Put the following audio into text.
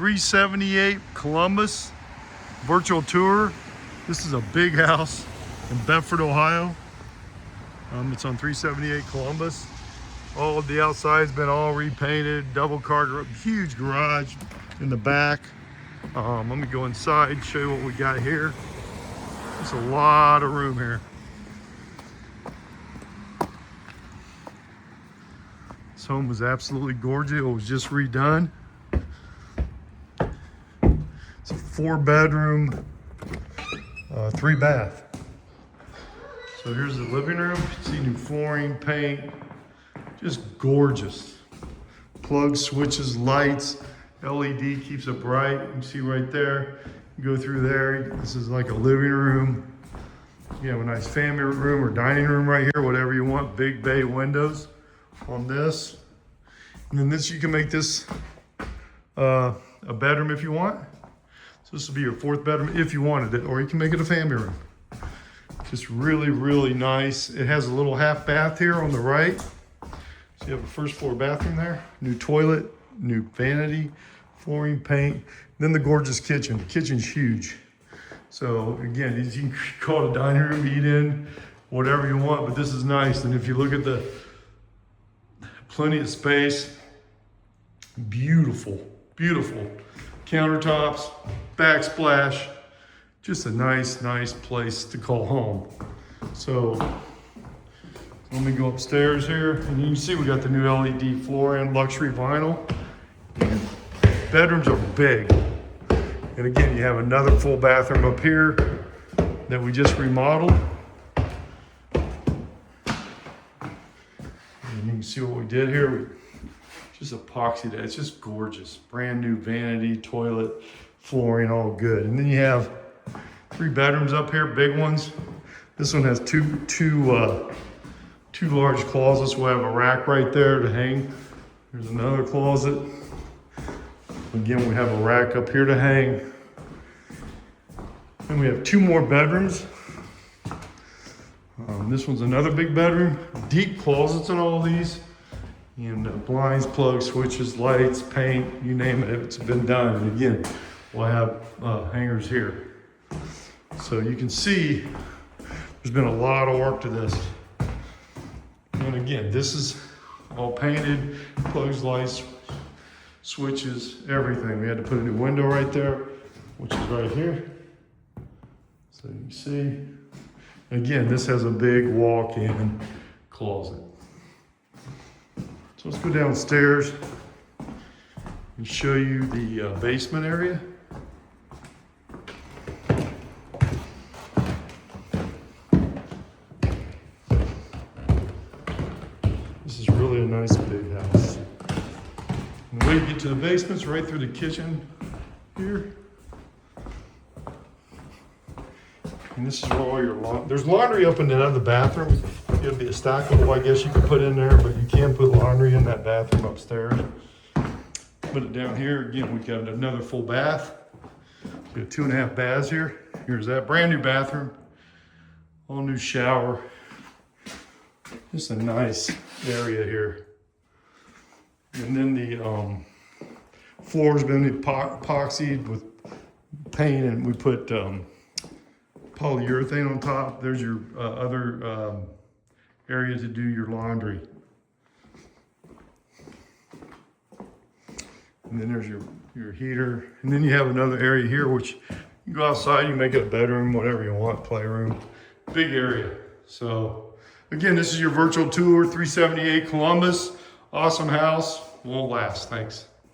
378 Columbus virtual tour. This is a big house in Bedford, Ohio. It's on 378 Columbus. All of the outside's been all repainted, double car, huge garage in the back. Let me go inside, show you what we got here. There's a lot of room here. This home was absolutely gorgeous. It was just redone. It's a 4-bedroom, 3-bath. So here's the living room. You can see new flooring, paint, just gorgeous. Plugs, switches, lights, LED keeps it bright. You can see right there. You go through there. This is like a living room. You have a nice family room or dining room right here, whatever you want. Big bay windows on this. And then this, you can make this a bedroom if you want. So this will be your 4th bedroom if you wanted it, or you can make it a family room. Just really, really nice. It has a little half bath here on the right. So you have a first floor bathroom there, new toilet, new vanity, flooring, paint. Then the gorgeous kitchen. The kitchen's huge. So again, you can call it a dining room, eat in, whatever you want, but this is nice. And if you look at the plenty of space, beautiful, beautiful. Countertops, backsplash, just a nice, nice place to call home. So let me go upstairs here, and you can see we got the new LED floor and luxury vinyl. And bedrooms are big. And again, you have another full bathroom up here that we just remodeled. And you can see what we did here. Just epoxy that. It's just gorgeous. Brand new vanity, toilet, flooring, all good. And then you have 3 bedrooms up here, big ones. This one has two large closets. We'll have a rack right there to hang. There's another closet. Again, we have a rack up here to hang. And we have 2 more bedrooms. This one's another big bedroom. Deep closets in all these. And blinds, plugs, switches, lights, paint, you name it, it's been done. And again, we'll have hangers here. So you can see there's been a lot of work to this. And again, this is all painted, plugs, lights, switches, everything. We had to put a new window right there, which is right here. So you can see. Again, this has a big walk-in closet. So let's go downstairs and show you the basement area. This is really a nice big house. And the way you get to the basement's right through the kitchen here. And this is where all your laundry, there's laundry up in the other bathroom. It'll be a stackable, I guess you could put in there, but you can put laundry in that bathroom upstairs. Put it down here. Again, we've got another full bath. We have 2.5 baths here. Here's that brand new bathroom. All new shower. Just a nice area here. And then the floor's been epoxied with paint, and we put polyurethane on top. There's your other area to do your laundry. And then there's your heater. And then you have another area here, which you go outside, you make it a bedroom, whatever you want, playroom. Big area. So again, this is your virtual tour, 378 Columbus. Awesome house, won't last. Thanks.